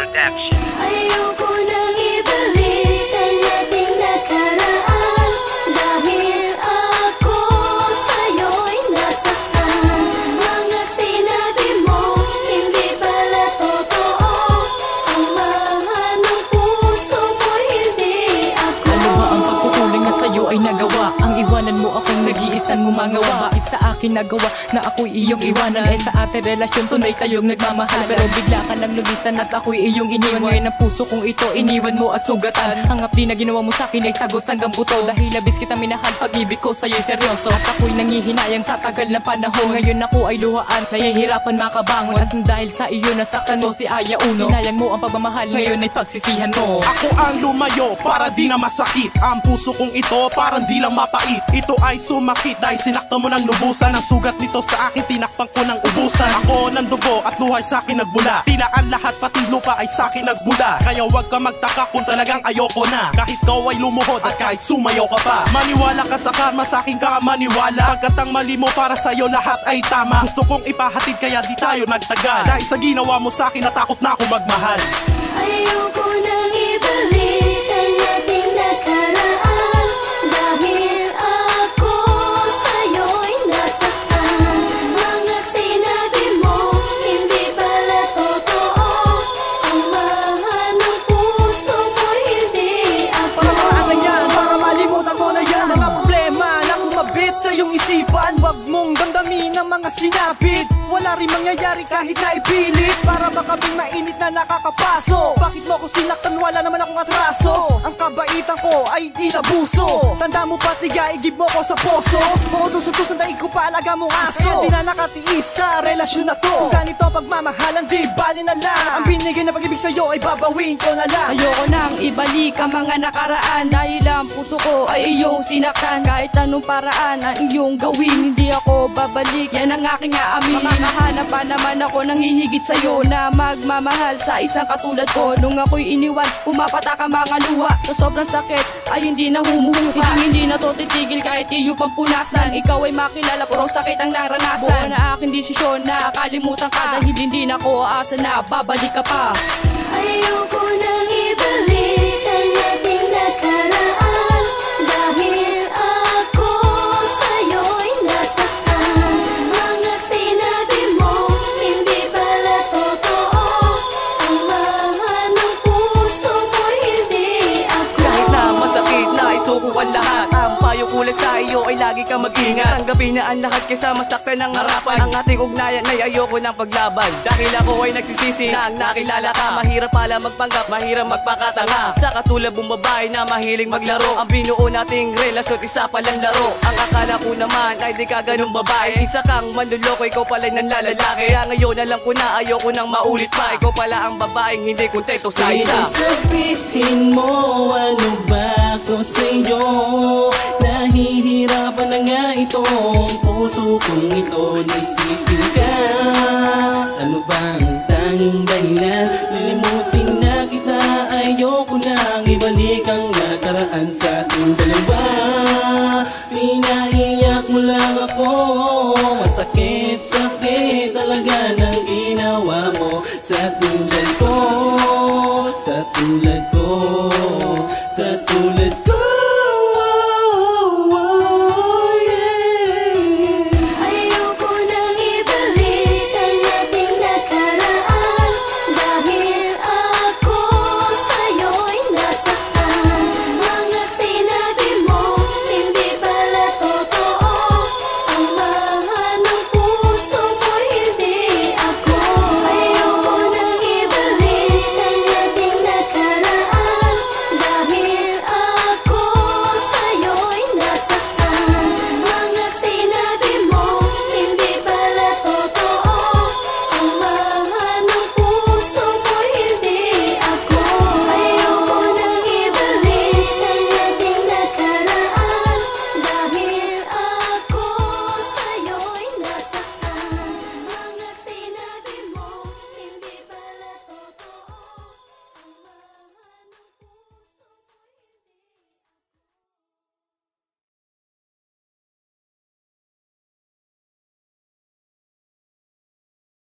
Production. Ayoko nang ibalik ang ating nakaraan, dahil ako sa'yo'y nasaktan. Mga sinabi mo, hindi pala totoo. Ang mahal ng puso mo, hindi ako. Ano ba ang pagkukulang na sa'yo ay nagawa? Ang iwanan mo akong nag-iisang gumangawa. Bakit sa akin nagawa na ako'y iyong iwanan? Eh sa ating relasyon tunay tayong nagmamahal, pero bigla ka lang lumisan at ako'y iyong iniwan. Ngayon ang puso kong ito iniwan mo at sugatan. Ang hapdi na ginawa mo sa'kin ay tagos hanggang buto. Dahil labis kita minahal, pag-ibig ko sa'yo'y seryoso. At ako'y nangihinayang sa tagal na panahon. Ngayon ako ay luhaan, nahihirapan makabangon. At dahil sa iyo nasaktan mo si Aya Uno, sinayang mo ang pagmamahal, ngayon ay pagsisihan mo. Ako ang lumayo para di na masakit. Ang puso kong ito parang di lang mapait. Ito ay sumakit dahil sinakta mo ng lubusan. Ang sugat nito sa akin tinakpan ko ng ubusan. Ako ng dugo at luhay sa akin nagbula. Tila ang lahat pati lupa ay sa akin nagbula. Kaya wag ka magtaka kung talagang ayoko na. Kahit ikaw ay lumuhod at kahit sumayaw ka pa. Maniwala ka sa karma, sa akin ka maniwala. Pagkat ang mali mo para sa'yo lahat ay tama. Gusto kong ipahatid kaya di tayo nagtagal. Dahil sa ginawa mo sa akin natakot na ako magmahal. Ayoko nang ibalik ang ating nakaraan, dahil ako sa'yo'y nasaktan. Mga sinabi mo, hindi pala totoo. Ang mahal ng puso mo, hindi ako. Para yan, para malimutan mo na yan mga problema na kumabit sa iyong isipan. Huwag mong damdamin ang mga sinapit. Wala rin mangyayari kahit na ipilit. Para makabing mainit na nakakapaso. Bakit mo ako sinaktan? Wala naman akong atraso. Ang kabaitan ko ay inabuso. Tanda mo pati igib mo ko sa poso. Oo, tusun-tusun daig ko paalaga mong aso. Di na nakatiis sa relasyon na to. Kung ganito pagmamahalan, di bali na lang. Ang binigay na pag-ibig sa'yo ay babawin ko na lang. Ayoko nang ibalik ang mga nakaraan, dahil ang puso ko ay iyong sinaktan. Kahit anong paraan ang iyong gawin, hindi ako babalik. Yan ang aking aamin. Makahanap pa naman ako nang hihigit sa'yo, na magmamahal sa isang katulad ko. Nung ako'y iniwan, pumapatak ang mga luha. Sa sobrang sakit ay hindi na humuhupa. Hindi na to titigil kahit iyo pang punasan. Ikaw ay makilala, puro sakit ang naranasan. Buo na aking desisyon na kalimutan ka, dahil hindi na ko aasa na babalik ka pa. Ayoko nang ibalik ang ating nakaraan, dahil ako sa'yo'y nasaktan. Mga sinabi mo, hindi pala totoo. Ang mahal ng puso mo, hindi ako. Kahit na masakit na isuko ang lahat, ang payo kulit sa iyo ay lagi kang mag-ingat. Tanggapin na ang lahat kaysa masaktan ng harapan. Ang ating ugnayan ay ayoko ng paglaban, dahil ako ay nagsisisi na ang nakilala ka. Mahirap pala magpanggap, mahirap magpakatanga. Sa katulad mong babae na mahiling maglaro. Ang binuo nating relasyon, isa palang laro. Ang akala ko naman ay di ka ganun babae. Isa kang manluloko, ikaw pala'y nanlalalaki. Kaya ngayon alam ko na ayoko nang maulit pa. Ikaw pala ang babaeng hindi kontento sa isa. Sabihin mo ano ba ko sa'yo? Nahihirapan na nga itong puso kong ito. Naisipin ka, ano bang tanging dahilan? Lilimutin na kita, ayoko nang ibalik ang nakaraan sa ating dalawa. Pinaiyak mo lang ako, masakit-sakit talaga ng ginawa mo sa tulad ko, sa tulad ko.